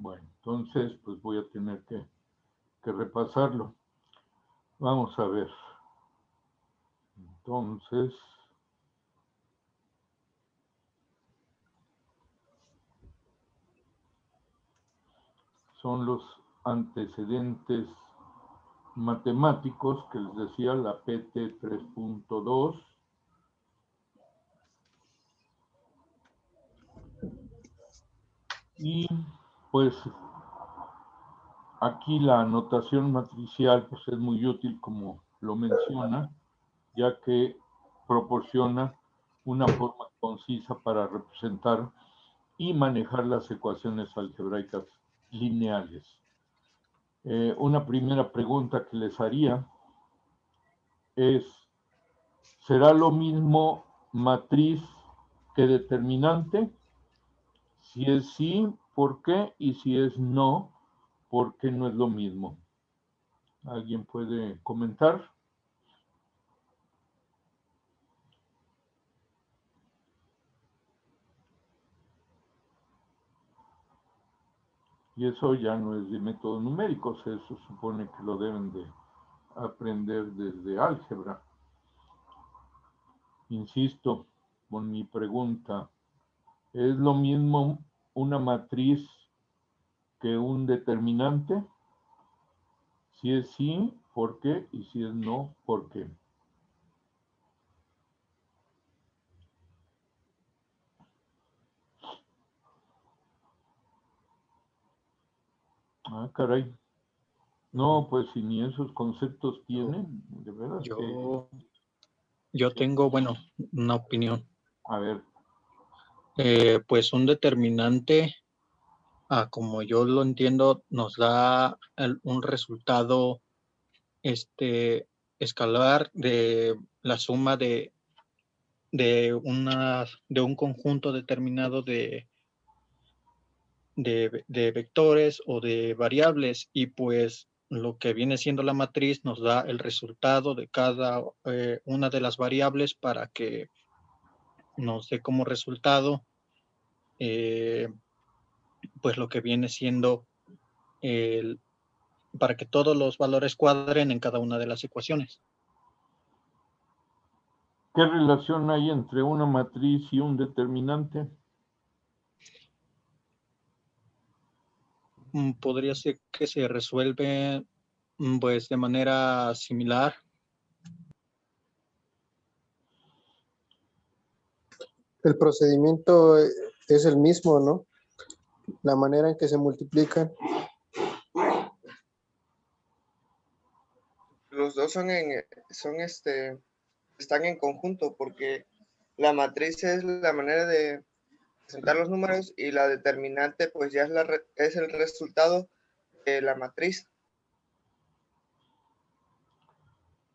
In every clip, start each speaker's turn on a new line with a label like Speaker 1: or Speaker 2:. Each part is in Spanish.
Speaker 1: Bueno, entonces pues voy a tener que repasarlo. Vamos a ver. Entonces, son los antecedentes matemáticos que les decía, la PT 3.2. Y pues aquí la notación matricial pues es muy útil, como lo menciona, ya que proporciona una forma concisa para representar y manejar las ecuaciones algebraicas lineales. Una primera pregunta que les haría es, ¿será lo mismo matriz que determinante? Si es sí, ¿por qué? Y si es no, ¿por qué no es lo mismo? ¿Alguien puede comentar? Y eso ya no es de métodos numéricos, eso supone que lo deben de aprender desde álgebra. Insisto con mi pregunta, ¿es lo mismo una matriz que un determinante? Si es sí, ¿por qué? Y si es no, ¿por qué? Ah, caray. No, pues si ni esos conceptos tienen, de veras que...
Speaker 2: Yo tengo, bueno, una opinión.
Speaker 1: A ver.
Speaker 2: Pues un determinante, como yo lo entiendo, nos da un resultado escalar de la suma de un conjunto determinado de vectores o de variables, y pues lo que viene siendo la matriz nos da el resultado de cada una de las variables para que nos dé como resultado pues lo que viene siendo para que todos los valores cuadren en cada una de las ecuaciones.
Speaker 1: ¿Qué relación hay entre una matriz y un determinante?
Speaker 2: Podría ser que se resuelve pues de manera similar.
Speaker 3: El procedimiento es el mismo, ¿no? La manera en que se multiplican.
Speaker 4: Los dos están en conjunto, porque la matriz es la manera de presentar los números y la determinante pues ya es el resultado de la matriz.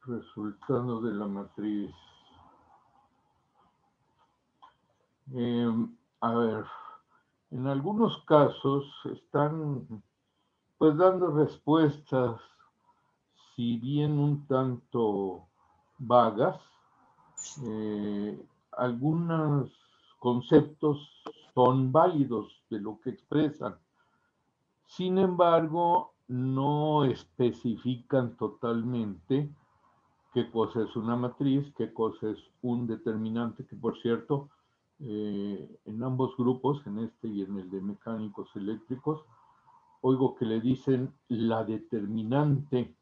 Speaker 1: Resultado de la matriz. A ver, en algunos casos están pues dando respuestas, si bien un tanto vagas. Algunos conceptos son válidos de lo que expresan. Sin embargo, no especifican totalmente qué cosa es una matriz, qué cosa es un determinante, que por cierto, en ambos grupos, en este y en el de mecánicos eléctricos, oigo que le dicen la determinante.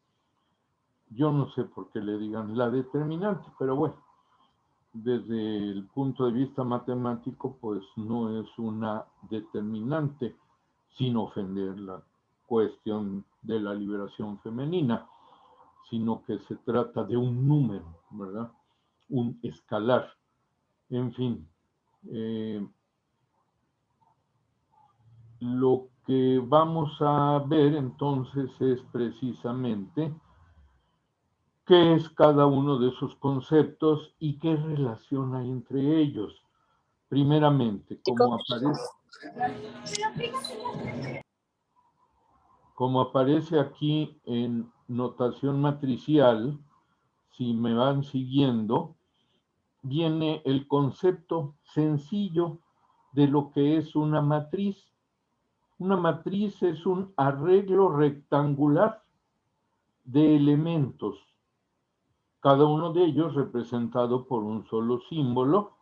Speaker 1: Yo no sé por qué le digan la determinante, pero bueno, desde el punto de vista matemático, pues no es una determinante, sin ofender la cuestión de la liberación femenina, sino que se trata de un número, ¿verdad? Un escalar. En fin, lo que vamos a ver entonces es precisamente qué es cada uno de esos conceptos y qué relación hay entre ellos. Primeramente, como aparece aquí en notación matricial, si me van siguiendo, viene el concepto sencillo de lo que es una matriz. Una matriz es un arreglo rectangular de elementos, cada uno de ellos representado por un solo símbolo,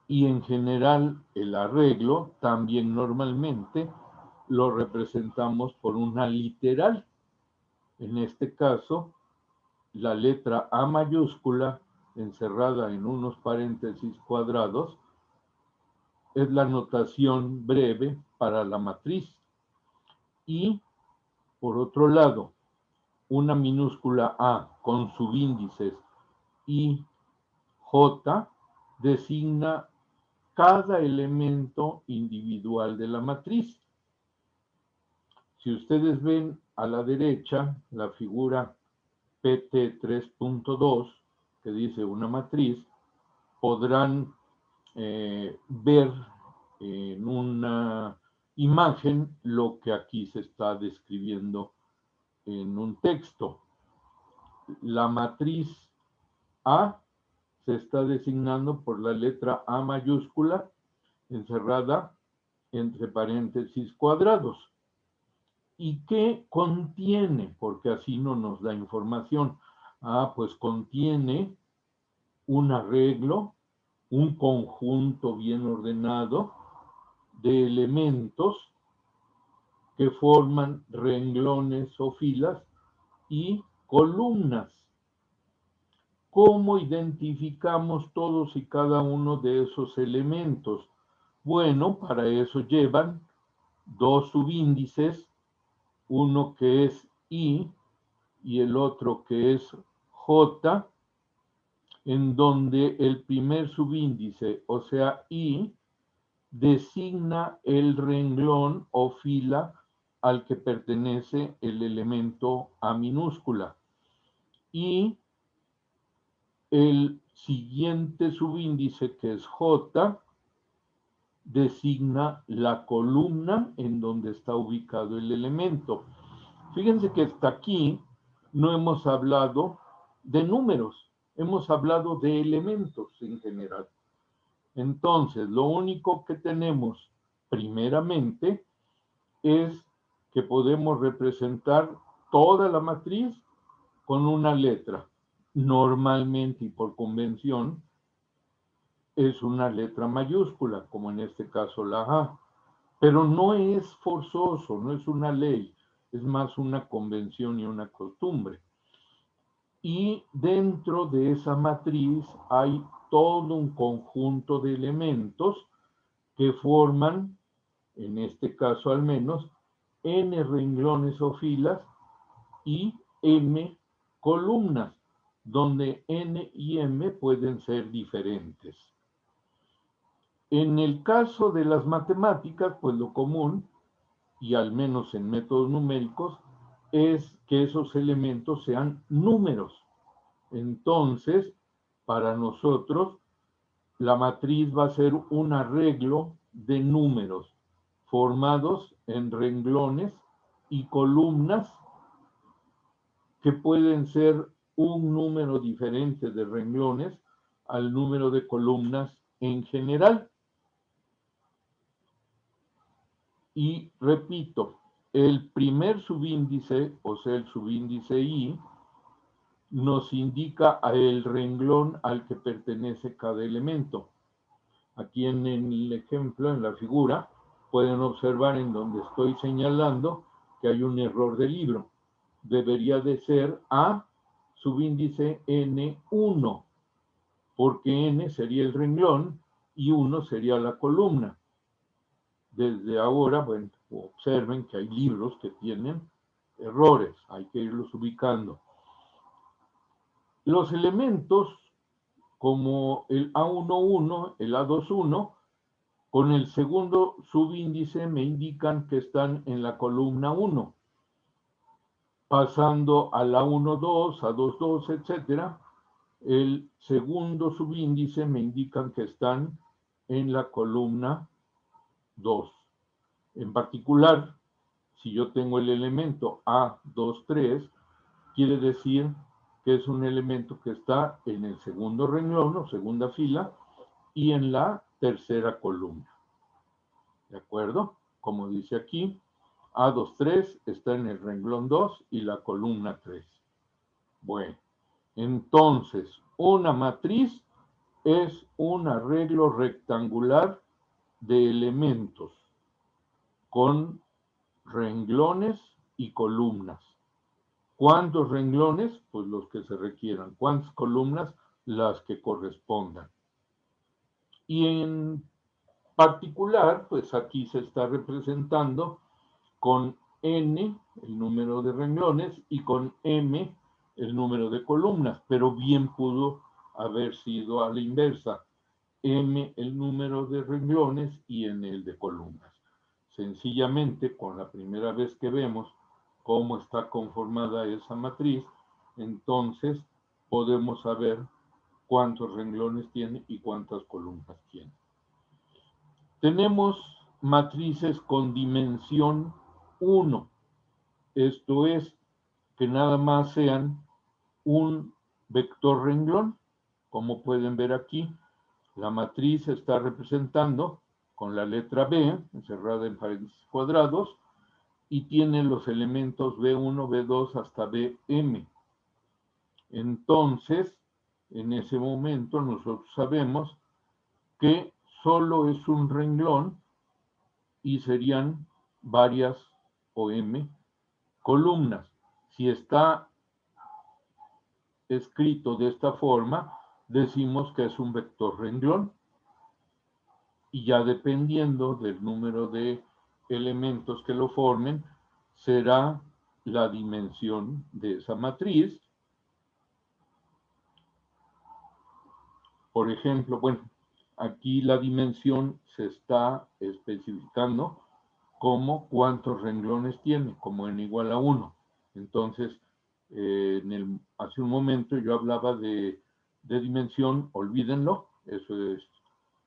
Speaker 1: y en general el arreglo también normalmente lo representamos por una literal. En este caso, la letra A mayúscula encerrada en unos paréntesis cuadrados es la notación breve para la matriz. Y, por otro lado, una minúscula A con subíndices I, J designa cada elemento individual de la matriz. Si ustedes ven a la derecha la figura PT 3.2, que dice una matriz, podrán ver en una imagen lo que aquí se está describiendo en un texto. La matriz A se está designando por la letra A mayúscula encerrada entre paréntesis cuadrados. ¿Y qué contiene? Porque así no nos da información. Pues contiene un arreglo, un conjunto bien ordenado de elementos que forman renglones o filas y columnas. ¿Cómo identificamos todos y cada uno de esos elementos? Bueno, para eso llevan dos subíndices, uno que es I y el otro que es J, en donde el primer subíndice, o sea, I, designa el renglón o fila al que pertenece el elemento A minúscula. Y el siguiente subíndice, que es J, designa la columna en donde está ubicado el elemento. Fíjense que hasta aquí no hemos hablado de números, hemos hablado de elementos en general. Entonces, lo único que tenemos primeramente es que podemos representar toda la matriz con una letra. Normalmente y por convención es una letra mayúscula, como en este caso la A. Pero no es forzoso, no es una ley, es más una convención y una costumbre. Y dentro de esa matriz hay todo un conjunto de elementos que forman, en este caso al menos, n renglones o filas y m columnas, donde n y m pueden ser diferentes. En el caso de las matemáticas, pues lo común, y al menos en métodos numéricos, es que esos elementos sean números. Entonces, para nosotros, la matriz va a ser un arreglo de números formados en renglones y columnas que pueden ser un número diferente de renglones al número de columnas en general. Y repito, el primer subíndice, o sea, el subíndice I, nos indica el renglón al que pertenece cada elemento. Aquí en el ejemplo, en la figura, pueden observar en donde estoy señalando que hay un error de libro. Debería de ser A subíndice N1, porque N sería el renglón y 1 sería la columna. Desde ahora, bueno, observen que hay libros que tienen errores, hay que irlos ubicando. Los elementos como el A11, el A21, con el segundo subíndice me indican que están en la columna 1. Pasando a la A12, A22, etc., el segundo subíndice me indican que están en la columna 2. En particular, si yo tengo el elemento A23, quiere decir que es un elemento que está en el segundo renglón o segunda fila y en la tercera columna. ¿De acuerdo? como dice aquí, A23 está en el renglón 2 y la columna 3. Bueno, entonces, una matriz es un arreglo rectangular de elementos con renglones y columnas. ¿Cuántos renglones? Pues los que se requieran. ¿Cuántas columnas? Las que correspondan. Y en particular, pues aquí se está representando con n, el número de renglones, y con m, el número de columnas, pero bien pudo haber sido a la inversa, m el número de renglones y n el de columnas. Sencillamente, con la primera vez que vemos cómo está conformada esa matriz, entonces podemos saber cuántos renglones tiene y cuántas columnas tiene. Tenemos matrices con dimensión 1, esto es, que nada más sean un vector renglón. Como pueden ver aquí, la matriz está representando con la letra B, encerrada en paréntesis cuadrados, y tiene los elementos B1, B2 hasta Bm. Entonces, en ese momento nosotros sabemos que solo es un renglón y serían varias o m columnas. Si está escrito de esta forma, decimos que es un vector renglón, y ya dependiendo del número de elementos que lo formen, será la dimensión de esa matriz. Por ejemplo, bueno, aquí la dimensión se está especificando como cuántos renglones tiene, como n igual a 1. Entonces, hace un momento yo hablaba de dimensión, olvídenlo, eso es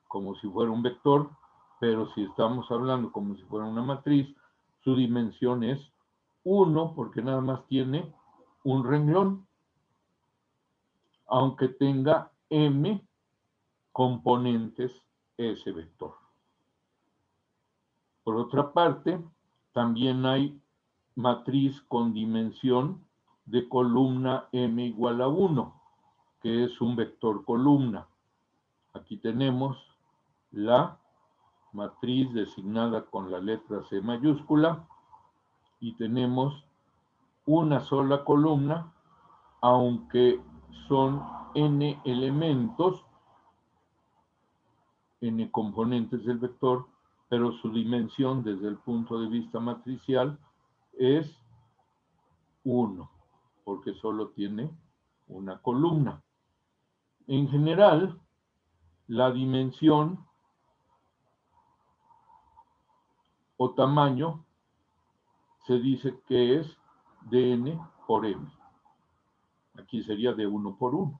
Speaker 1: como si fuera un vector, pero si estamos hablando como si fuera una matriz, su dimensión es 1 porque nada más tiene un renglón, aunque tenga m componentes ese vector. Por otra parte, también hay matriz con dimensión de columna m igual a 1, que es un vector columna. Aquí tenemos la matriz designada con la letra C mayúscula y tenemos una sola columna, aunque son n elementos, n componentes del vector, pero su dimensión desde el punto de vista matricial es 1, porque solo tiene una columna. En general, la dimensión o tamaño se dice que es de n por m. Aquí sería de 1 por 1.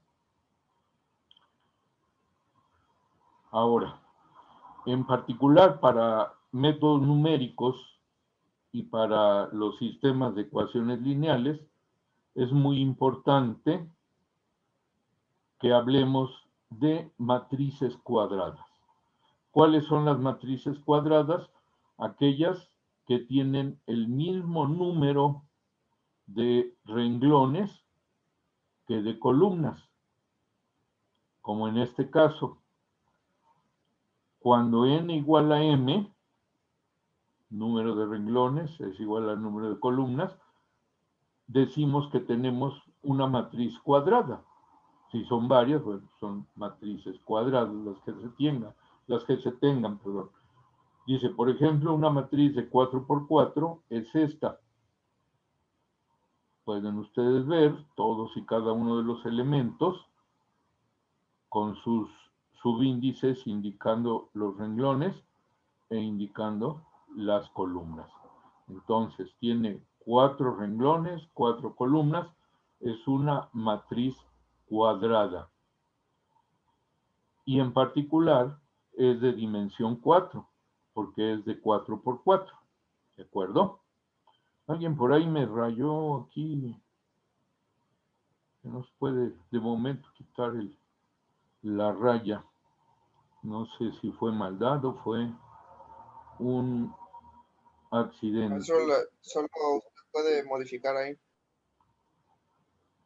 Speaker 1: Ahora, en particular para métodos numéricos y para los sistemas de ecuaciones lineales, es muy importante que hablemos de matrices cuadradas. ¿Cuáles son las matrices cuadradas? Aquellas que tienen el mismo número de renglones que de columnas, como en este caso. Cuando n igual a m, número de renglones es igual al número de columnas, decimos que tenemos una matriz cuadrada. Si son varias, bueno, son matrices cuadradas las que se tengan, perdón. Dice, por ejemplo, una matriz de 4 por 4 es esta. Pueden ustedes ver todos y cada uno de los elementos con sus subíndices indicando los renglones e indicando las columnas. Entonces, tiene 4 renglones, 4 columnas, es una matriz cuadrada. Y en particular es de dimensión 4, porque es de 4 por 4. ¿De acuerdo? Alguien por ahí me rayó aquí. Que nos puede de momento quitar la raya. No sé si fue maldad o fue un accidente.
Speaker 4: Solo usted puede modificar ahí.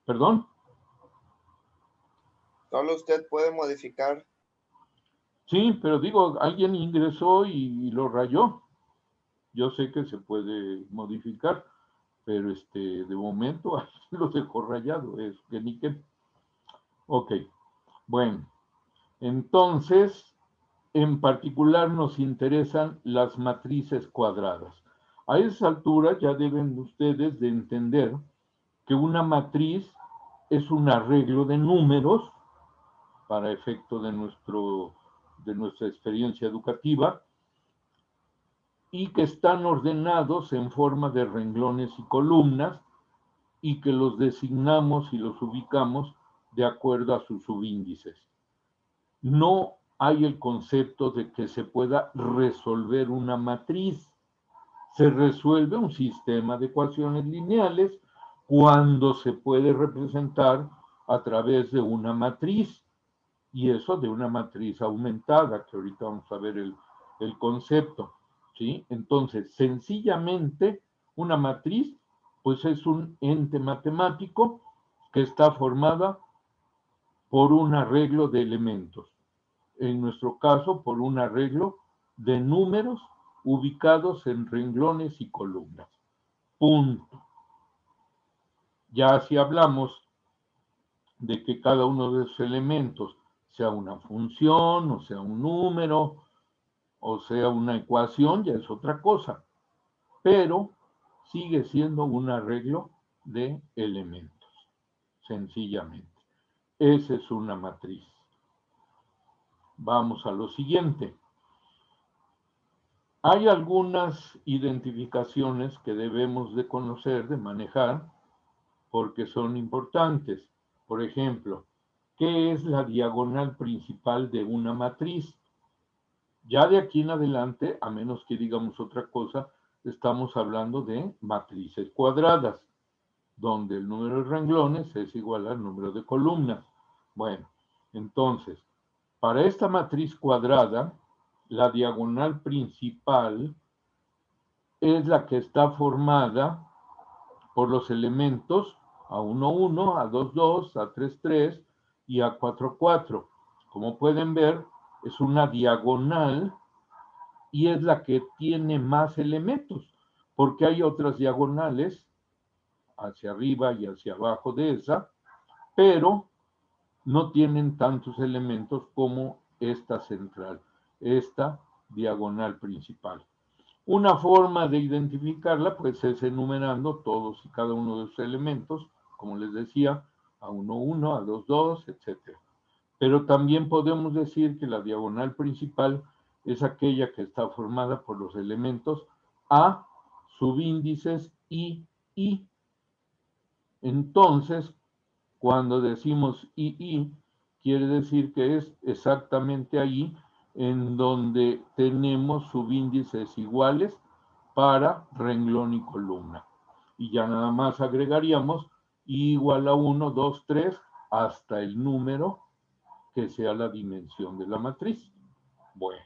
Speaker 1: ¿Perdón?
Speaker 4: Solo usted puede modificar.
Speaker 1: Sí, pero digo, alguien ingresó y lo rayó. Yo sé que se puede modificar, pero de momento lo dejó rayado, es que ni qué. Ok, bueno, entonces, en particular nos interesan las matrices cuadradas. A esa altura ya deben ustedes de entender que una matriz es un arreglo de números para efecto de nuestra experiencia educativa y que están ordenados en forma de renglones y columnas y que los designamos y los ubicamos de acuerdo a sus subíndices. No hay el concepto de que se pueda resolver una matriz. Se resuelve un sistema de ecuaciones lineales cuando se puede representar a través de una matriz, y eso de una matriz aumentada, que ahorita vamos a ver el concepto, ¿sí? Entonces, sencillamente, una matriz, pues es un ente matemático que está formada por un arreglo de elementos. En nuestro caso, por un arreglo de números ubicados en renglones y columnas. Punto. Ya si hablamos de que cada uno de esos elementos sea una función, o sea un número, o sea una ecuación, ya es otra cosa. Pero sigue siendo un arreglo de elementos, sencillamente. Esa es una matriz. Vamos a lo siguiente. Hay algunas identificaciones que debemos de conocer, de manejar, porque son importantes. Por ejemplo, ¿qué es la diagonal principal de una matriz? Ya de aquí en adelante, a menos que digamos otra cosa, estamos hablando de matrices cuadradas, donde el número de renglones es igual al número de columnas. Bueno, entonces, para esta matriz cuadrada, la diagonal principal es la que está formada por los elementos A1, 1, A2, 2, A3, 3 y A4, 4. Como pueden ver, es una diagonal y es la que tiene más elementos, porque hay otras diagonales hacia arriba y hacia abajo de esa, pero no tienen tantos elementos como esta central, esta diagonal principal. Una forma de identificarla, pues, es enumerando todos y cada uno de sus elementos, como les decía, A1, 1, A2, 2, etc. Pero también podemos decir que la diagonal principal es aquella que está formada por los elementos A, subíndices I. Entonces, cuando decimos II, quiere decir que es exactamente ahí en donde tenemos subíndices iguales para renglón y columna. Y ya nada más agregaríamos I igual a 1, 2, 3, hasta el número que sea la dimensión de la matriz. Bueno,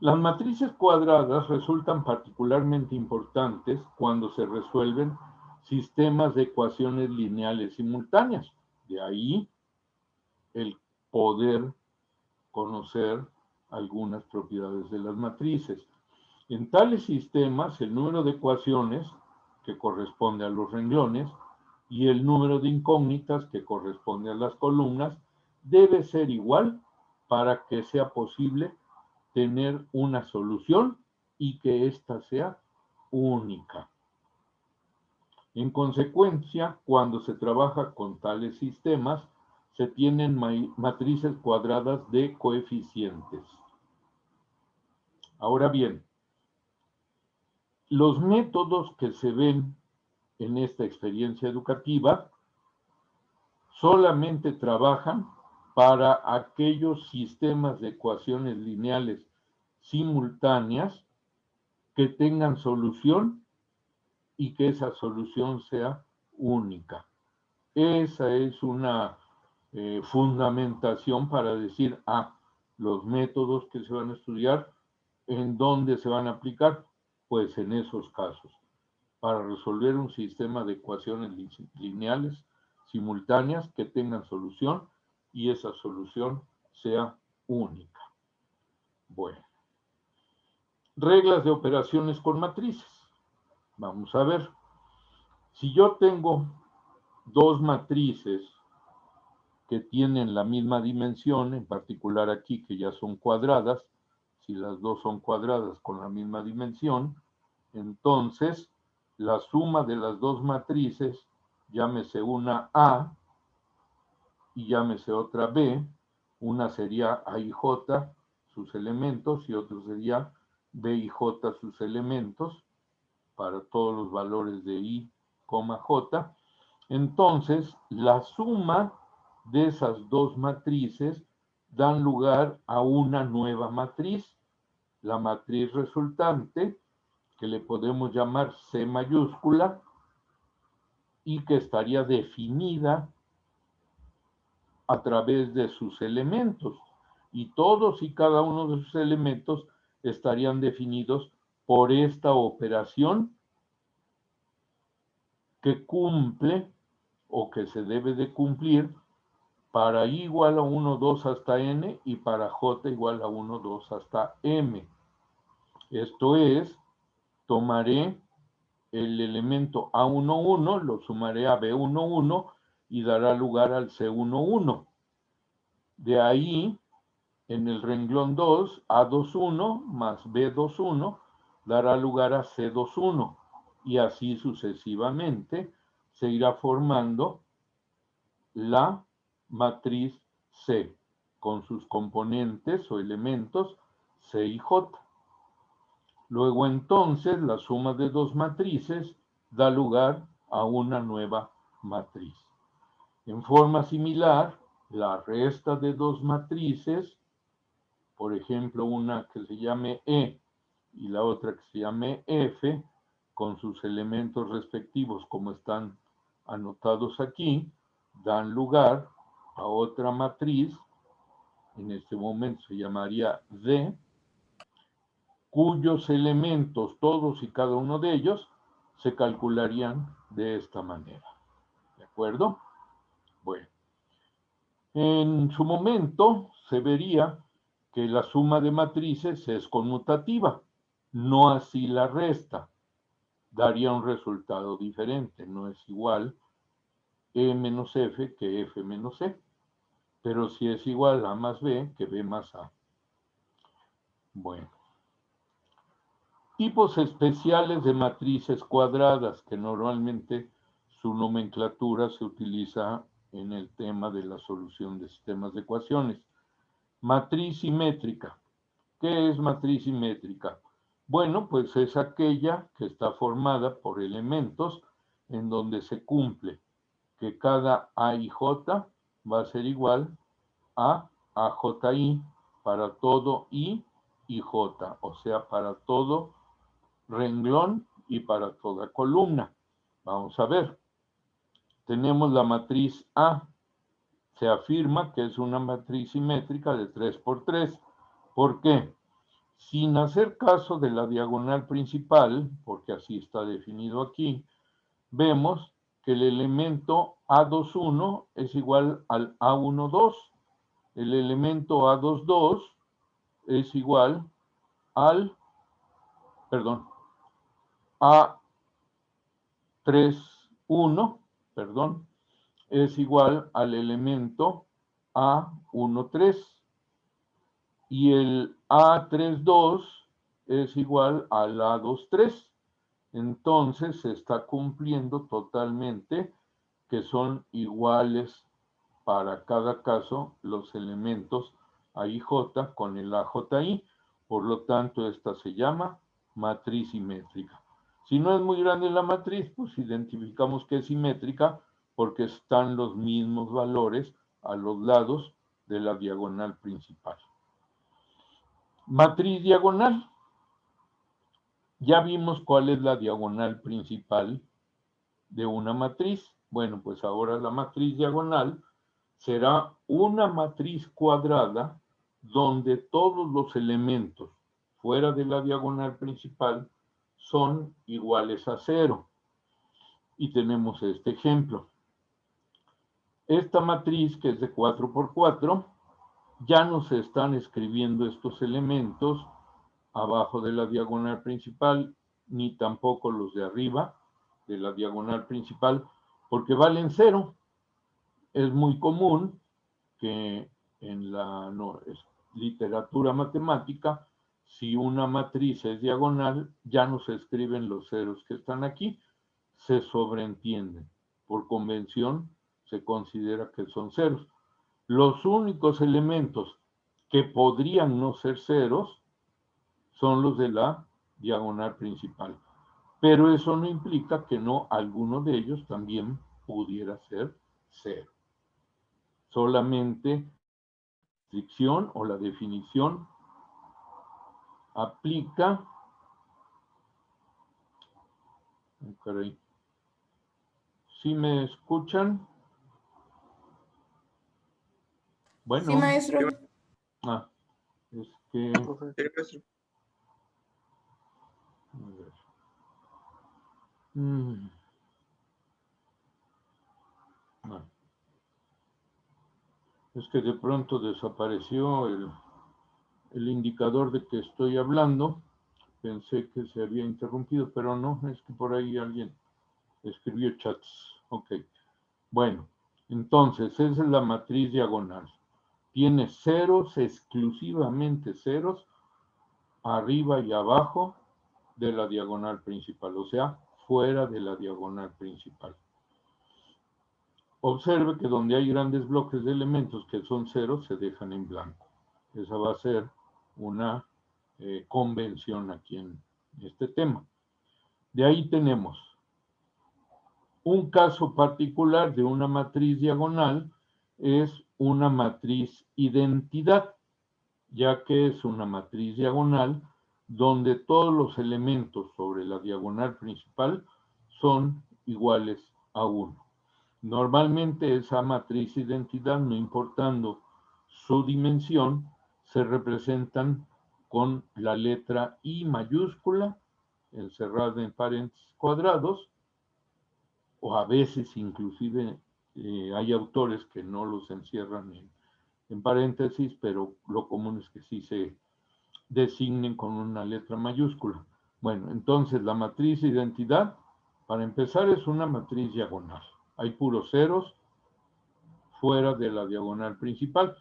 Speaker 1: las matrices cuadradas resultan particularmente importantes cuando se resuelven sistemas de ecuaciones lineales simultáneas. De ahí el poder conocer algunas propiedades de las matrices. En tales sistemas, el número de ecuaciones, que corresponde a los renglones, y el número de incógnitas, que corresponde a las columnas, debe ser igual para que sea posible tener una solución y que ésta sea única. En consecuencia, cuando se trabaja con tales sistemas, se tienen matrices cuadradas de coeficientes. Ahora bien, los métodos que se ven en esta experiencia educativa solamente trabajan para aquellos sistemas de ecuaciones lineales simultáneas que tengan solución y que esa solución sea única. Esa es una fundamentación para decir, los métodos que se van a estudiar, en dónde se van a aplicar. pues en esos casos, para resolver un sistema de ecuaciones lineales simultáneas que tengan solución y esa solución sea única. Bueno, reglas de operaciones con matrices. Vamos a ver. Si yo tengo dos matrices que tienen la misma dimensión, en particular aquí que ya son cuadradas, si las dos son cuadradas con la misma dimensión, entonces la suma de las dos matrices, llámese una A y llámese otra B, una sería A y J sus elementos y otro sería B y J sus elementos para todos los valores de I, J. Entonces, la suma de esas dos matrices dan lugar a una nueva matriz. La matriz resultante, que le podemos llamar C mayúscula, y que estaría definida a través de sus elementos. Y todos y cada uno de sus elementos estarían definidos por esta operación que cumple o que se debe de cumplir para I igual a 1, 2 hasta N y para J igual a 1, 2 hasta M. Esto es, tomaré el elemento A11, lo sumaré a B11 y dará lugar al C11. De ahí, en el renglón 2, A21 más B21 dará lugar a C21 y así sucesivamente se irá formando la matriz C con sus componentes o elementos C y J. Luego entonces la suma de dos matrices da lugar a una nueva matriz. En forma similar, la resta de dos matrices, por ejemplo una que se llame E y la otra que se llame F, con sus elementos respectivos como están anotados aquí, dan lugar a otra matriz, en este momento se llamaría D, cuyos elementos, todos y cada uno de ellos, se calcularían de esta manera. ¿De acuerdo? Bueno, en su momento se vería que la suma de matrices es conmutativa, no así la resta. Daría un resultado diferente, no es igual E menos F que F menos E, pero sí es igual A más B que B más A. Bueno. Tipos especiales de matrices cuadradas, que normalmente su nomenclatura se utiliza en el tema de la solución de sistemas de ecuaciones. Matriz simétrica. ¿Qué es matriz simétrica? Bueno, pues es aquella que está formada por elementos en donde se cumple que cada A y J va a ser igual a AJI para todo I y J, o sea, para todo renglón y para toda columna. Vamos a ver. Tenemos la matriz A. Se afirma que es una matriz simétrica de 3 por 3. ¿Por qué? Sin hacer caso de la diagonal principal, porque así está definido aquí, vemos que el elemento A21 es igual al A12. El elemento A22 es igual al, A31, es igual al elemento A13 y el A32 es igual al A23. Entonces se está cumpliendo totalmente que son iguales para cada caso los elementos A y J con el AJI. Por lo tanto, esta se llama matriz simétrica. Si no es muy grande la matriz, pues identificamos que es simétrica porque están los mismos valores a los lados de la diagonal principal. Matriz diagonal. Ya vimos cuál es la diagonal principal de una matriz. Bueno, pues ahora la matriz diagonal será una matriz cuadrada donde todos los elementos fuera de la diagonal principal son iguales a 0. Y tenemos este ejemplo. Esta matriz, que es de 4 por 4, ya no se están escribiendo estos elementos abajo de la diagonal principal, ni tampoco los de arriba de la diagonal principal, porque valen 0. Es muy común que en la literatura matemática, si una matriz es diagonal, ya no se escriben los ceros que están aquí, se sobreentienden. Por convención, se considera que son ceros. Los únicos elementos que podrían no ser ceros son los de la diagonal principal. Pero eso no implica que no alguno de ellos también pudiera ser cero. Solamente la restricción o la definición aplica. Oh, caray. ¿Sí me escuchan? Bueno.
Speaker 5: Sí, maestro.
Speaker 1: Es que...
Speaker 4: Sí, maestro.
Speaker 1: A ver. No. Es que de pronto desapareció el indicador de que estoy hablando. Pensé que se había interrumpido, pero no, es que por ahí alguien escribió chats. Ok. Bueno, entonces, esa es la matriz diagonal. Tiene ceros, exclusivamente ceros, arriba y abajo de la diagonal principal, o sea, fuera de la diagonal principal. Observe que donde hay grandes bloques de elementos que son ceros, se dejan en blanco. Esa va a ser una convención aquí en este tema. De ahí tenemos un caso particular de una matriz diagonal, es una matriz identidad, ya que es una matriz diagonal donde todos los elementos sobre la diagonal principal son iguales a 1. Normalmente esa matriz identidad, no importando su dimensión, se representan con la letra I mayúscula, encerrada en paréntesis cuadrados, o a veces inclusive hay autores que no los encierran en paréntesis, pero lo común es que sí se designen con una letra mayúscula. Bueno, entonces la matriz identidad, para empezar, es una matriz diagonal. Hay puros ceros fuera de la diagonal principal,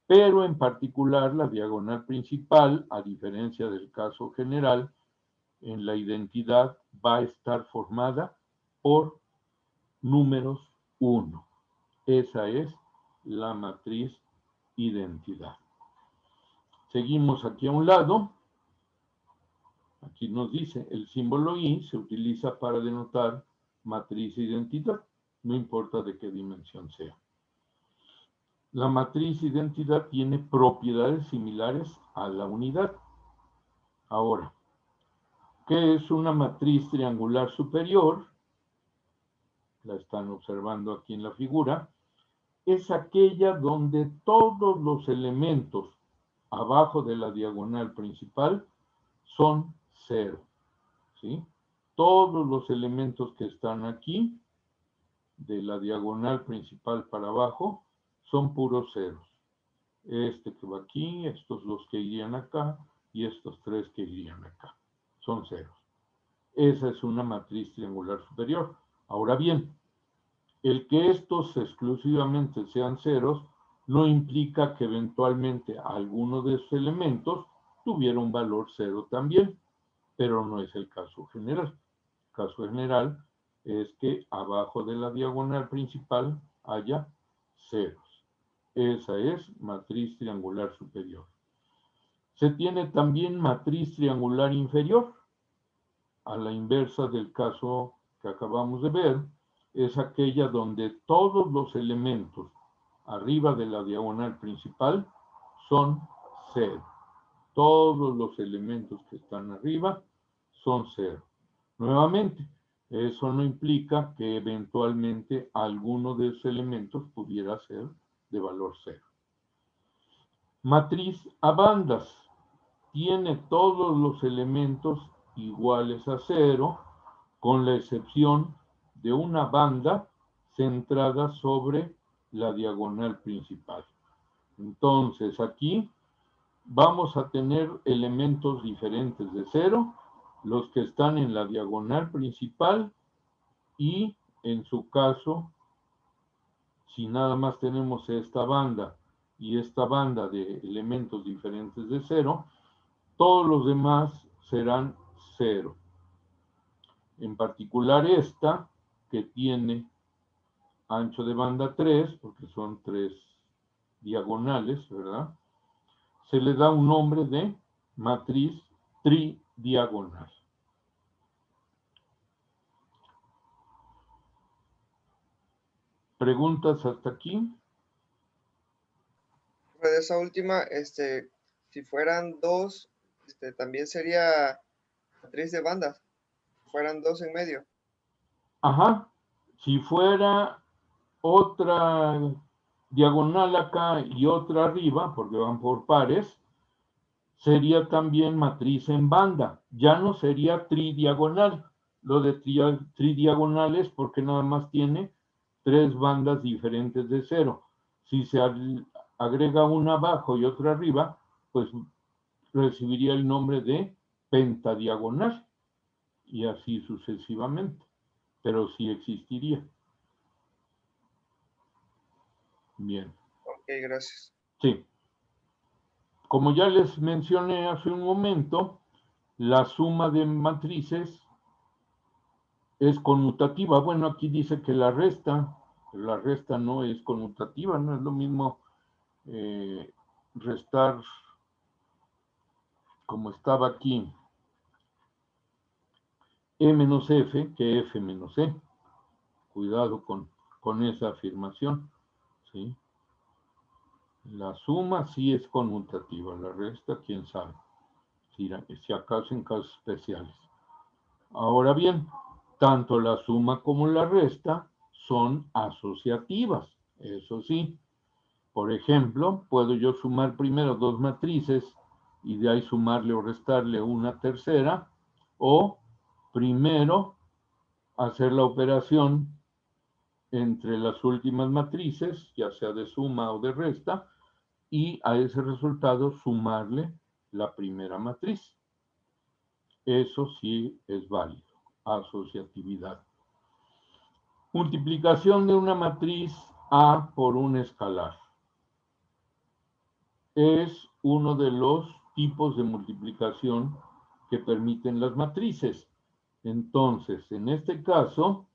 Speaker 1: pero en particular la diagonal principal, a diferencia del caso general, en la identidad va a estar formada por números 1. Esa es la matriz identidad. Seguimos aquí a un lado. Aquí nos dice, el símbolo I se utiliza para denotar matriz identidad, no importa de qué dimensión sea. La matriz identidad tiene propiedades similares a la unidad. Ahora, ¿qué es una matriz triangular superior? La están observando aquí en la figura. Es aquella donde todos los elementos abajo de la diagonal principal son 0. ¿Sí? Todos los elementos que están aquí, de la diagonal principal para abajo, son puros ceros. Este que va aquí, estos dos que irían acá, y estos tres que irían acá. Son ceros. Esa es una matriz triangular superior. Ahora bien, el que estos exclusivamente sean ceros no implica que eventualmente alguno de esos elementos tuviera un valor 0 también, pero no es el caso general. El caso general es que abajo de la diagonal principal haya ceros. Esa es matriz triangular superior. Se tiene también matriz triangular inferior. A la inversa del caso que acabamos de ver, es aquella donde todos los elementos arriba de la diagonal principal son 0. Todos los elementos que están arriba son 0. Nuevamente, eso no implica que eventualmente alguno de esos elementos pudiera ser de valor 0. Matriz a bandas. Tiene todos los elementos iguales a 0, con la excepción de una banda centrada sobre la diagonal principal. Entonces, aquí vamos a tener elementos diferentes de 0, los que están en la diagonal principal y, en su caso, si nada más tenemos esta banda y esta banda de elementos diferentes de 0, todos los demás serán 0. En particular esta, que tiene ancho de banda 3, porque son 3 diagonales, ¿verdad? Se le da un nombre de matriz tridiagonal. ¿Preguntas hasta aquí?
Speaker 4: De esa última, si fueran dos, también sería matriz de bandas. Fueran dos en medio.
Speaker 1: Ajá. Si fuera otra diagonal acá y otra arriba, porque van por pares, sería también matriz en banda. Ya no sería tridiagonal. Lo de tridiagonal es porque nada más tiene 3 bandas diferentes de 0. Si se agrega una abajo y otra arriba, pues recibiría el nombre de pentadiagonal y así sucesivamente, pero sí existiría. Bien.
Speaker 4: Ok, gracias.
Speaker 1: Sí. Como ya les mencioné hace un momento, la suma de matrices es conmutativa. Bueno, aquí dice que la resta no es conmutativa, no es lo mismo restar como estaba aquí E menos F que F menos E. Cuidado con esa afirmación, ¿sí? La suma sí es conmutativa, la resta, quién sabe, si acaso en casos especiales. Ahora bien, tanto la suma como la resta son asociativas, eso sí. Por ejemplo, puedo yo sumar primero 2 matrices y de ahí sumarle o restarle una tercera, o primero hacer la operación entre las últimas matrices, ya sea de suma o de resta, y a ese resultado sumarle la primera matriz. Eso sí es válido, asociatividad. Multiplicación de una matriz A por un escalar. Es uno de los tipos de multiplicación que permiten las matrices. Entonces, en este caso,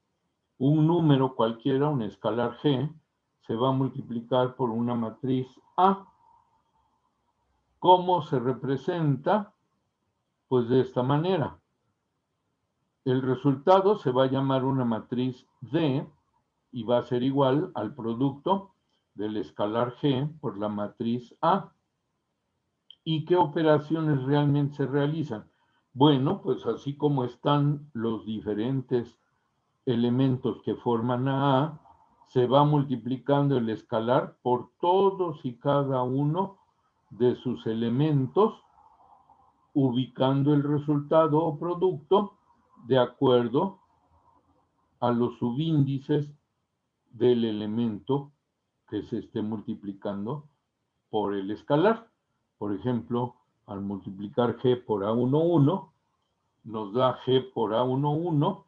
Speaker 1: un número cualquiera, un escalar G, se va a multiplicar por una matriz A. ¿Cómo se representa? Pues de esta manera. El resultado se va a llamar una matriz D y va a ser igual al producto del escalar G por la matriz A. ¿Y qué operaciones realmente se realizan? Bueno, pues así como están los diferentes elementos que forman A, se va multiplicando el escalar por todos y cada uno de sus elementos, ubicando el resultado o producto de acuerdo a los subíndices del elemento que se esté multiplicando por el escalar. Por ejemplo, al multiplicar G por A11, nos da G por A11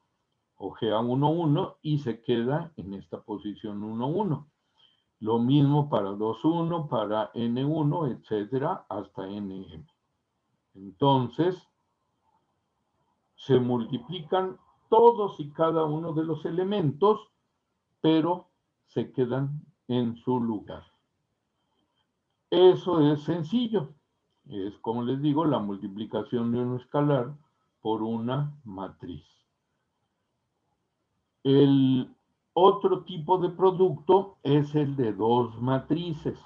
Speaker 1: o GA11 y se queda en esta posición 11. Lo mismo para 2,1, para N1, etcétera, hasta NM. Entonces, se multiplican todos y cada uno de los elementos, pero se quedan en su lugar. Eso es sencillo. Es, como les digo, la multiplicación de un escalar por una matriz. El otro tipo de producto es el de dos matrices,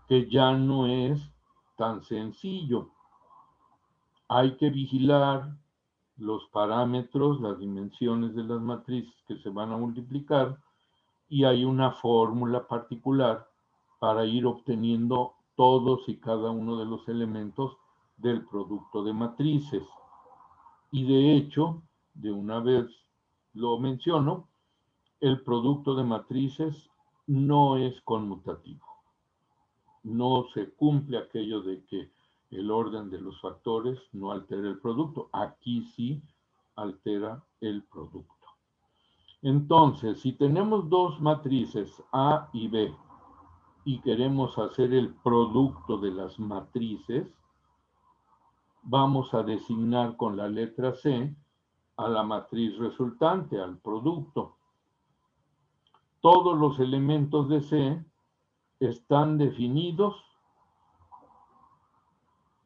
Speaker 1: que ya no es tan sencillo. Hay que vigilar los parámetros, las dimensiones de las matrices que se van a multiplicar, y hay una fórmula particular para ir obteniendo todos y cada uno de los elementos del producto de matrices. Y de hecho, de una vez lo menciono, el producto de matrices no es conmutativo. No se cumple aquello de que el orden de los factores no altera el producto. Aquí sí altera el producto. Entonces, si tenemos dos matrices A y B y queremos hacer el producto de las matrices, vamos a designar con la letra C a la matriz resultante, al producto. Todos los elementos de C están definidos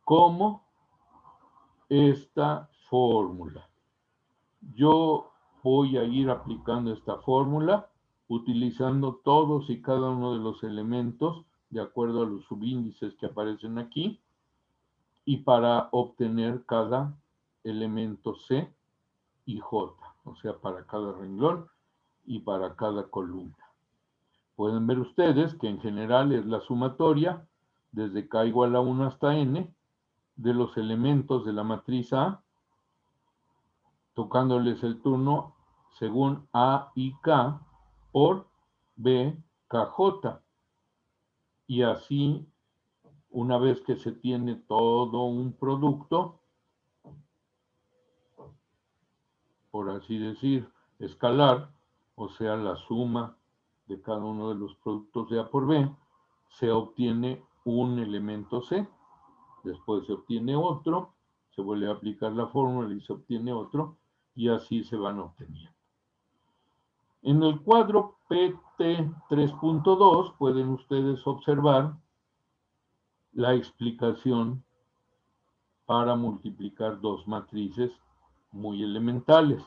Speaker 1: como esta fórmula. Yo voy a ir aplicando esta fórmula utilizando todos y cada uno de los elementos de acuerdo a los subíndices que aparecen aquí y para obtener cada elemento C y J, o sea, para cada renglón y para cada columna. Pueden ver ustedes que en general es la sumatoria desde K igual a 1 hasta N de los elementos de la matriz A, tocándoles el turno según A y K por B, KJ. Y así, una vez que se tiene todo un producto, por así decir, escalar, o sea, la suma de cada uno de los productos de A por B, se obtiene un elemento C, después se obtiene otro, se vuelve a aplicar la fórmula y se obtiene otro, y así se van obteniendo. En el cuadro PT 3.2 pueden ustedes observar la explicación para multiplicar dos matrices muy elementales.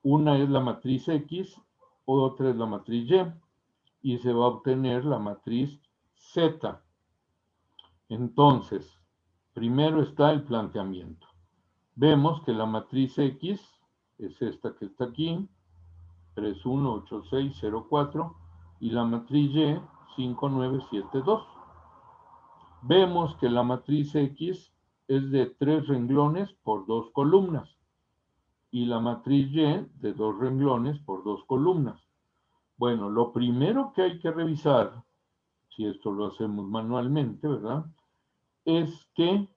Speaker 1: Una es la matriz X, otra es la matriz Y, y se va a obtener la matriz Z. Entonces, primero está el planteamiento. Vemos que la matriz X es esta que está aquí, 3, 1, 8, 6, 0, 4, y la matriz Y, 5, 9, 7, 2. Vemos que la matriz X es de 3 renglones por 2 columnas, y la matriz Y de 2 renglones por 2 columnas. Bueno, lo primero que hay que revisar, si esto lo hacemos manualmente, ¿verdad?, es que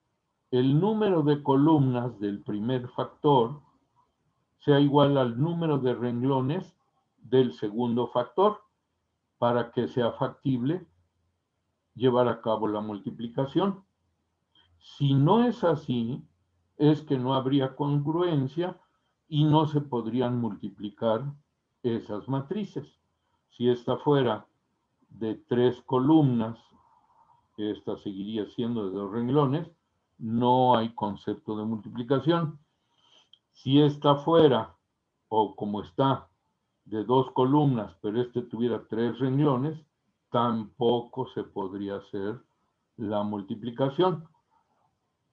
Speaker 1: el número de columnas del primer factor sea igual al número de renglones del segundo factor para que sea factible llevar a cabo la multiplicación. Si no es así, es que no habría congruencia y no se podrían multiplicar esas matrices. Si esta fuera de 3 columnas, esta seguiría siendo de 2 renglones, no hay concepto de multiplicación. Si esta fuera, o como está, de 2 columnas, pero este tuviera 3 renglones, tampoco se podría hacer la multiplicación.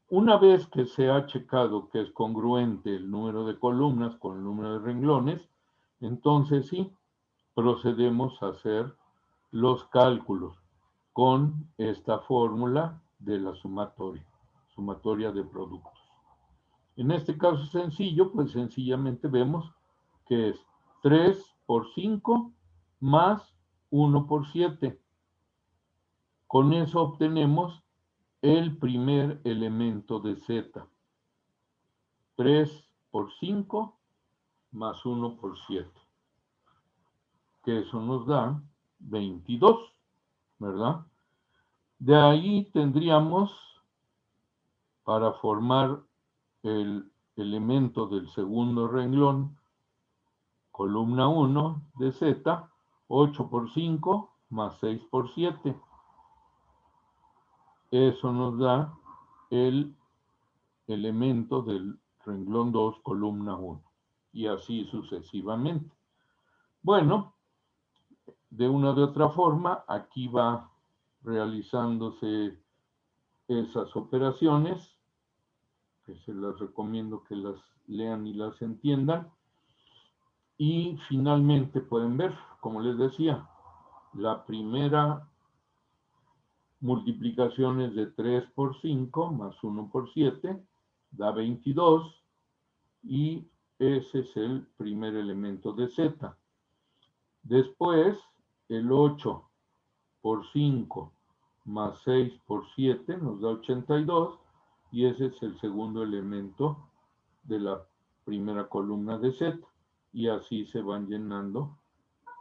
Speaker 1: Una vez que se ha checado que es congruente el número de columnas con el número de renglones, entonces sí, procedemos a hacer los cálculos con esta fórmula de la sumatoria de productos. En este caso sencillo, pues sencillamente vemos que es 3 por 5 más 1 por 7. Con eso obtenemos el primer elemento de Z. 3 por 5 más 1 por 7. Que eso nos da 22, ¿verdad? De ahí tendríamos, para formar el elemento del segundo renglón, columna 1 de Z, 8 por 5 más 6 por 7. Eso nos da el elemento del renglón 2, columna 1. Y así sucesivamente. Bueno, de una u otra forma, aquí va realizándose esas operaciones, que se las recomiendo que las lean y las entiendan. Y finalmente pueden ver, como les decía, la primera multiplicación es de 3 por 5 más 1 por 7, da 22 y ese es el primer elemento de Z. Después, el 8 por 5 más 6 por 7 nos da 82 y ese es el segundo elemento de la primera columna de Z. Y así se van llenando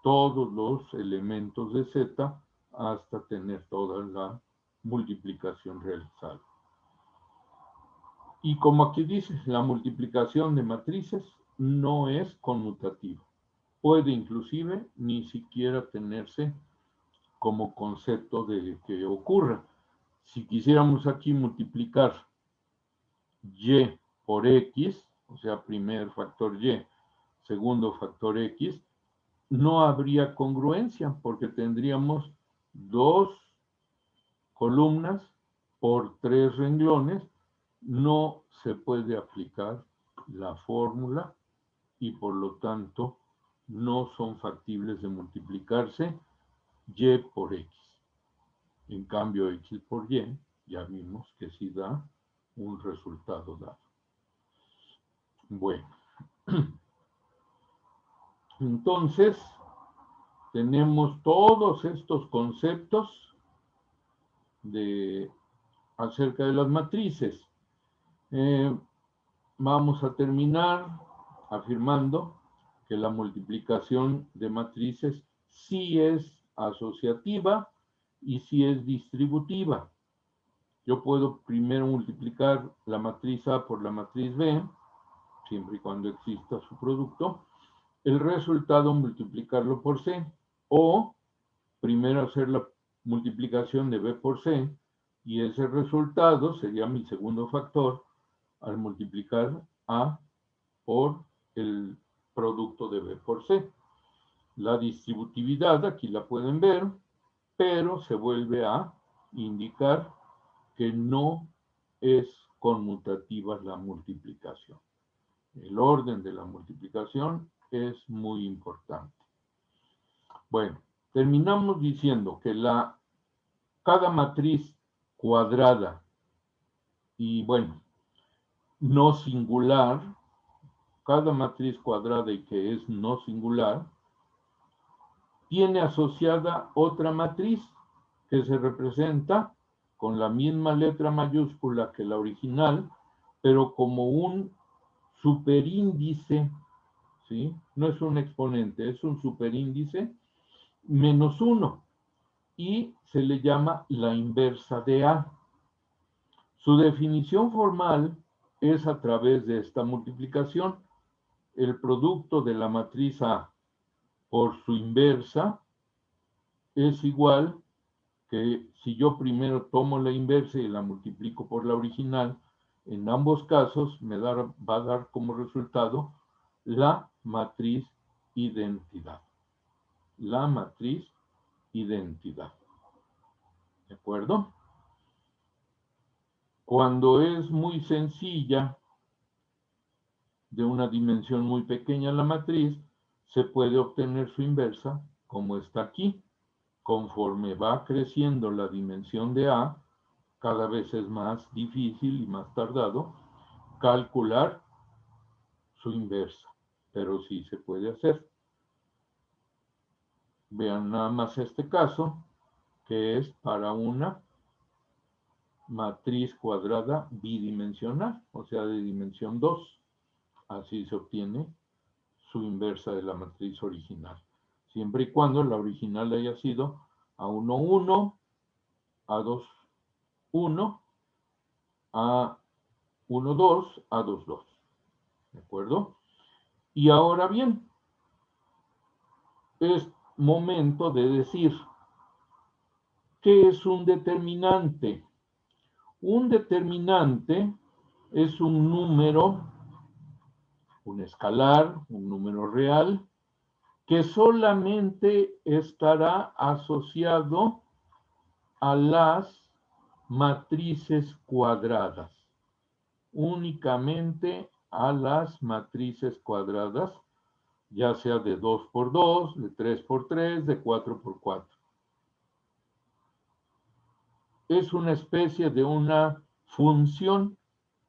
Speaker 1: todos los elementos de Z hasta tener toda la multiplicación realizada. Y como aquí dice, la multiplicación de matrices no es conmutativa. Puede inclusive ni siquiera tenerse como concepto de que ocurra. Si quisiéramos aquí multiplicar Y por X, o sea, primer factor Y, segundo factor X, no habría congruencia porque tendríamos 2 columnas por 3 renglones. No se puede aplicar la fórmula y por lo tanto no son factibles de multiplicarse Y por X. En cambio, X por Y, ya vimos que sí da un resultado dado. Bueno, entonces tenemos todos estos conceptos acerca de las matrices. Vamos a terminar afirmando que la multiplicación de matrices sí es asociativa y sí es distributiva. Yo puedo primero multiplicar la matriz A por la matriz B, siempre y cuando exista su producto, el resultado multiplicarlo por C, o primero hacer la multiplicación de B por C, y ese resultado sería mi segundo factor al multiplicar A por el producto de B por C. La distributividad, aquí la pueden ver, pero se vuelve a indicar que no es conmutativa la multiplicación. El orden de la multiplicación es muy importante. Bueno, terminamos diciendo que cada matriz cuadrada y, bueno, no singular, cada matriz cuadrada y que es no singular, tiene asociada otra matriz que se representa con la misma letra mayúscula que la original, pero como un superíndice, ¿sí? No es un exponente, es un superíndice menos 1 y se le llama la inversa de A. Su definición formal es a través de esta multiplicación. El producto de la matriz A por su inversa es igual que si yo primero tomo la inversa y la multiplico por la original, en ambos casos va a dar como resultado la matriz identidad. La matriz identidad. ¿De acuerdo? Cuando es muy sencilla, de una dimensión muy pequeña la matriz, se puede obtener su inversa como está aquí. Conforme va creciendo la dimensión de A, cada vez es más difícil y más tardado calcular su inversa, pero sí se puede hacer. Vean nada más este caso, que es para una matriz cuadrada bidimensional, o sea, de dimensión 2. Así se obtiene su inversa de la matriz original, siempre y cuando la original haya sido A1, 1, A2, 1, A1, 2, A2, 2. ¿De acuerdo? Y ahora bien, es momento de decir, ¿qué es un determinante? Un determinante es un número, un escalar, un número real, que solamente estará asociado a las matrices cuadradas, únicamente a las matrices cuadradas, ya sea de 2 por 2, de 3 por 3, de 4 por 4. Es una especie de una función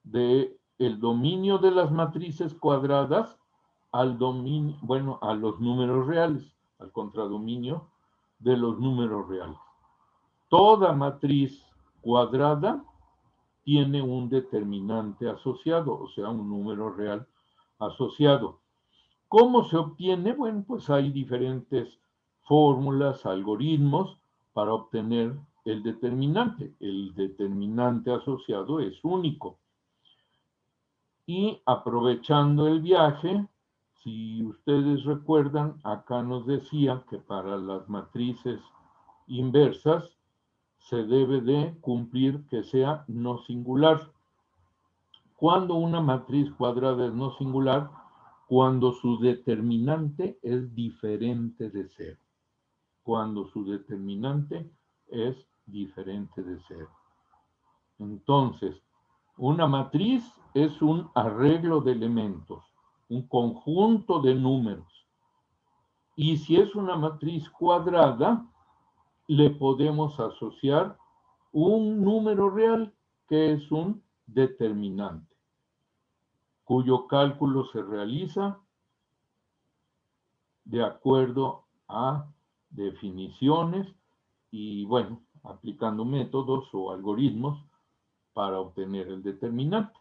Speaker 1: de el dominio de las matrices cuadradas al dominio, bueno, a los números reales, al contradominio de los números reales. Toda matriz cuadrada tiene un determinante asociado, o sea, un número real asociado. ¿Cómo se obtiene? Bueno, pues hay diferentes fórmulas, algoritmos para obtener el determinante. El determinante asociado es único. Y aprovechando el viaje, si ustedes recuerdan, acá nos decía que para las matrices inversas se debe de cumplir que sea no singular. Cuando una matriz cuadrada es no singular, cuando su determinante es diferente de cero. Cuando su determinante es diferente de cero. Entonces, una matriz es un arreglo de elementos, un conjunto de números. Y si es una matriz cuadrada, le podemos asociar un número real que es un determinante, cuyo cálculo se realiza de acuerdo a definiciones y, bueno, aplicando métodos o algoritmos para obtener el determinante.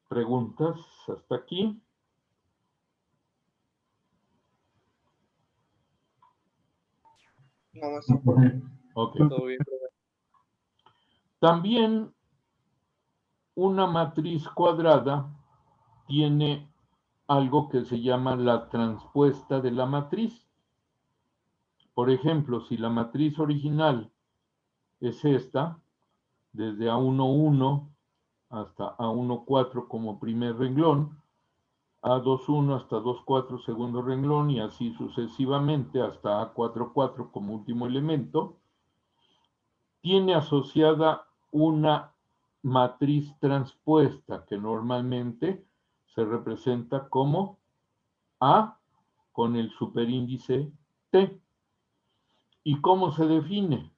Speaker 1: ¿Preguntas hasta aquí?
Speaker 4: No, más.
Speaker 1: Ok.
Speaker 4: Todo bien, profe.
Speaker 1: También una matriz cuadrada tiene algo que se llama la transpuesta de la matriz. Por ejemplo, si la matriz original es esta, desde A11 hasta A14 como primer renglón, A21 hasta 24 segundo renglón y así sucesivamente hasta A44 como último elemento, tiene asociada una matriz transpuesta que normalmente se representa como A con el superíndice T. ¿Y cómo se define?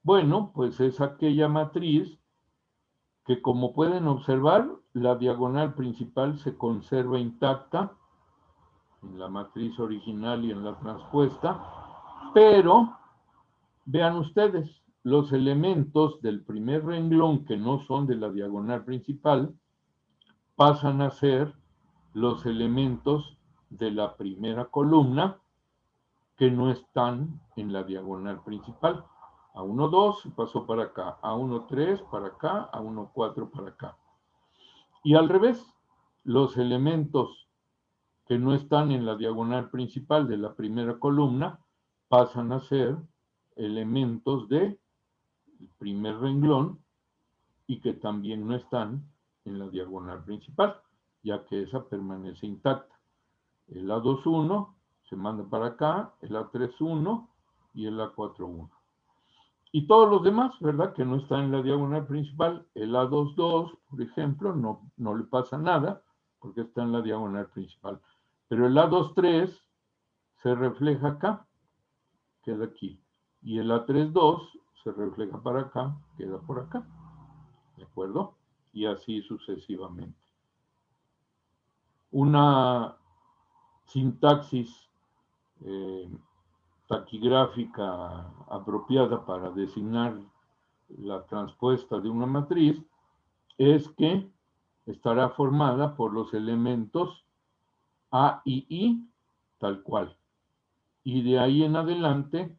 Speaker 1: Bueno, pues es aquella matriz que, como pueden observar, la diagonal principal se conserva intacta en la matriz original y en la transpuesta, pero vean ustedes, los elementos del primer renglón que no son de la diagonal principal pasan a ser los elementos de la primera columna que no están en la diagonal principal. A1,2 pasó para acá, A1,3 para acá, A1,4 para acá. Y al revés, los elementos que no están en la diagonal principal de la primera columna pasan a ser elementos del primer renglón y que también no están en la diagonal principal, ya que esa permanece intacta. El A2,1 se manda para acá, el A3,1 y el A4,1. Y todos los demás, ¿verdad? Que no están en la diagonal principal, el A2,2, por ejemplo, no le pasa nada porque está en la diagonal principal. Pero el A2,3 se refleja acá, queda aquí. Y el A3,2 se refleja para acá, queda por acá. ¿De acuerdo? Y así sucesivamente. Una sintaxis taquigráfica apropiada para designar la transpuesta de una matriz es que estará formada por los elementos A y I, tal cual. Y de ahí en adelante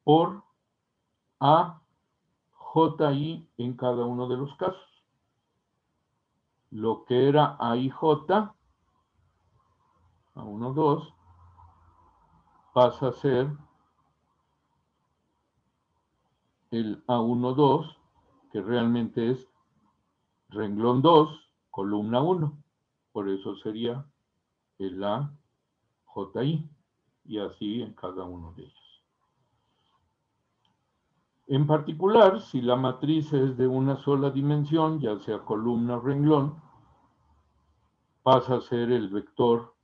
Speaker 1: por A, J, I en cada uno de los casos. Lo que era A y J, A1, 2, pasa a ser el A1, 2, que realmente es renglón 2, columna 1. Por eso sería el A, J, I. Y así en cada uno de ellos. En particular, si la matriz es de una sola dimensión, ya sea columna o renglón, pasa a ser el vector.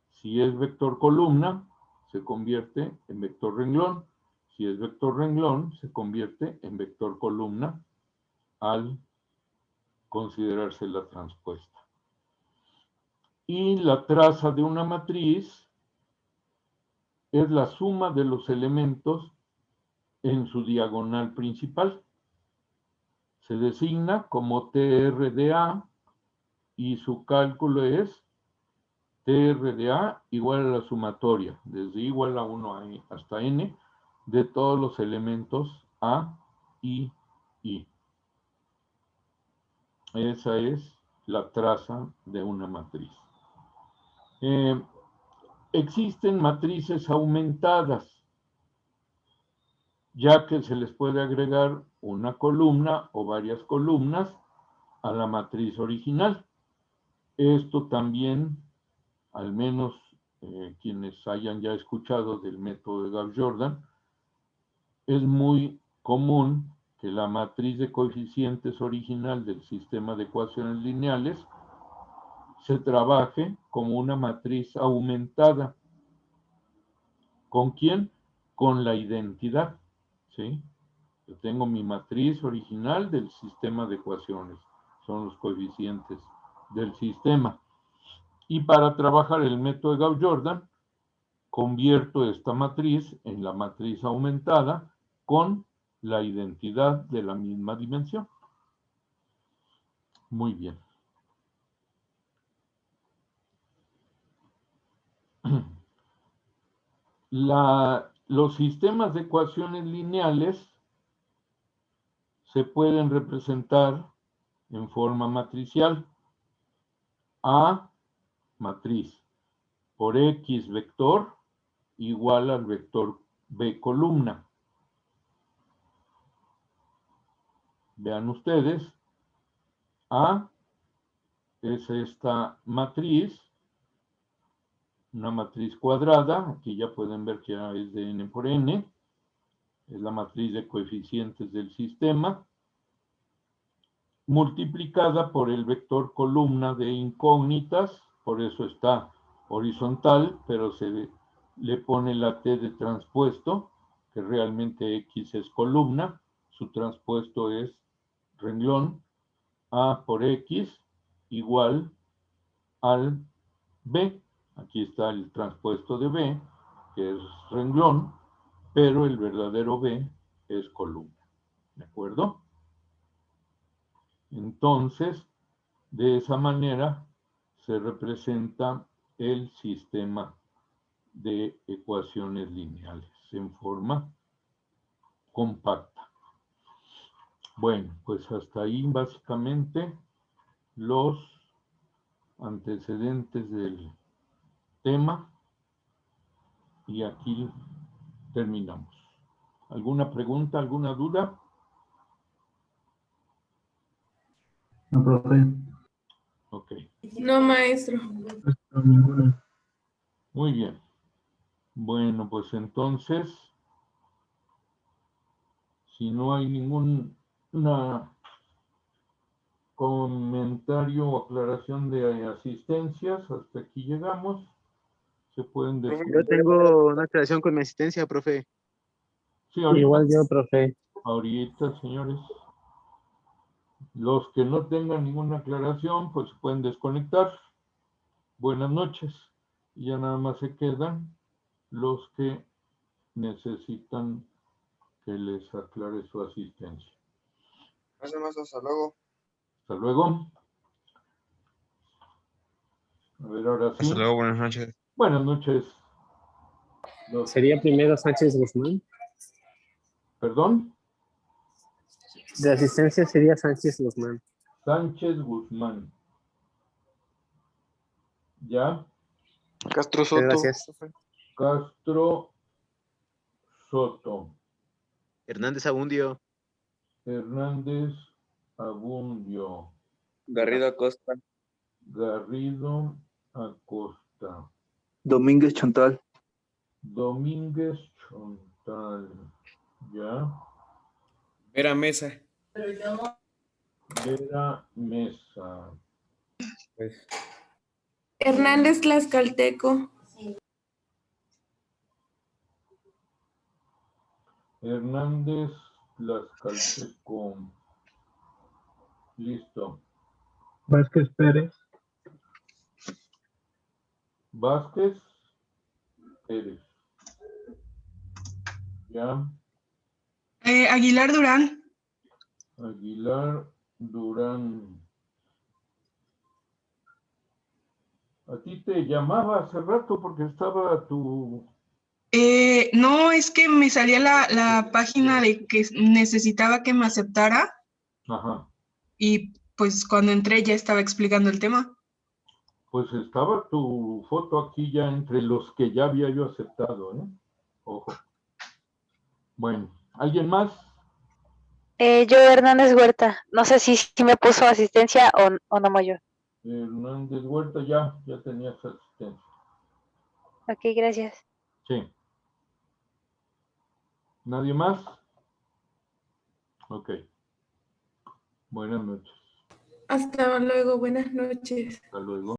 Speaker 1: Si es vector columna, se convierte en vector renglón. Si es vector renglón, se convierte en vector columna al considerarse la transpuesta. Y la traza de una matriz es la suma de los elementos en su diagonal principal. Se designa como TR de A y su cálculo es TR de A igual a la sumatoria, desde igual a 1 hasta n, de todos los elementos A y I. Esa es la traza de una matriz. Existen matrices aumentadas, ya que se les puede agregar una columna o varias columnas a la matriz original. Esto también, al menos quienes hayan ya escuchado del método de Gauss-Jordan, es muy común que la matriz de coeficientes original del sistema de ecuaciones lineales se trabaje como una matriz aumentada. ¿Con quién? Con la identidad, ¿sí? Yo tengo mi matriz original del sistema de ecuaciones, son los coeficientes del sistema. Y para trabajar el método de Gauss-Jordan, convierto esta matriz en la matriz aumentada con la identidad de la misma dimensión. Muy bien. Los sistemas de ecuaciones lineales se pueden representar en forma matricial. A matriz por X vector igual al vector B columna. Vean ustedes, A es esta matriz, una matriz cuadrada, aquí ya pueden ver que ya es de n por n, es la matriz de coeficientes del sistema, multiplicada por el vector columna de incógnitas, por eso está horizontal, pero se le pone la T de transpuesto, que realmente X es columna, su transpuesto es renglón, A por X igual al B. Aquí está el transpuesto de B, que es renglón, pero el verdadero B es columna. ¿De acuerdo? Entonces, de esa manera se representa el sistema de ecuaciones lineales en forma compacta. Bueno, pues hasta ahí básicamente los antecedentes del tema y aquí terminamos. ¿Alguna pregunta, alguna duda?
Speaker 5: No, profe.
Speaker 1: Ok,
Speaker 6: No, maestro.
Speaker 5: No, ninguna.
Speaker 1: muy bien. Bueno, pues entonces, si no hay ningún comentario o aclaración de asistencias, hasta aquí llegamos. Se pueden decir.
Speaker 7: Yo tengo una aclaración con mi asistencia, profe.
Speaker 1: Sí, ahorita,
Speaker 3: Igual yo, profe.
Speaker 1: ahorita, señores. Los que no tengan ninguna aclaración, pues se pueden desconectar. Buenas noches. Y ya nada más se quedan los que necesitan que les aclare su asistencia.
Speaker 4: Nada más, hasta luego.
Speaker 1: Hasta luego. A ver, ahora sí.
Speaker 8: Hasta luego, buenas noches.
Speaker 1: Buenas noches.
Speaker 3: Sería primero Sánchez Guzmán.
Speaker 1: ¿Perdón?
Speaker 3: De asistencia sería Sánchez Guzmán.
Speaker 1: Sánchez Guzmán. ¿Ya?
Speaker 7: Castro Soto.
Speaker 3: Gracias.
Speaker 1: Castro Soto.
Speaker 7: Hernández Abundio.
Speaker 1: Hernández Abundio.
Speaker 4: Garrido Acosta.
Speaker 1: Garrido Acosta.
Speaker 7: Domínguez Chantal.
Speaker 1: Domínguez Chontal. ¿Ya?
Speaker 6: Vera Mesa.
Speaker 1: Vera Mesa.
Speaker 6: Hernández Tlaxcalteco.
Speaker 1: Hernández Tlaxcalteco. Listo.
Speaker 5: Vázquez Pérez.
Speaker 1: Vázquez Pérez. Ya.
Speaker 8: Aguilar Durán.
Speaker 1: Aguilar Durán. A ti te llamaba hace rato porque estaba tu...
Speaker 8: No, es que me salía la página de que necesitaba que me aceptara
Speaker 1: Ajá.
Speaker 8: y pues cuando entré ya estaba explicando el tema.
Speaker 1: Pues estaba tu foto aquí ya entre los que ya había yo aceptado, ¿eh? Ojo. Bueno, ¿alguien más?
Speaker 9: Yo, Hernández Huerta. No sé si me puso asistencia o no mayor.
Speaker 1: Hernández Huerta ya tenías asistencia.
Speaker 9: Ok, gracias.
Speaker 1: Sí. ¿Nadie más? Ok. Buenas noches.
Speaker 6: Hasta luego, buenas noches.
Speaker 1: Hasta luego.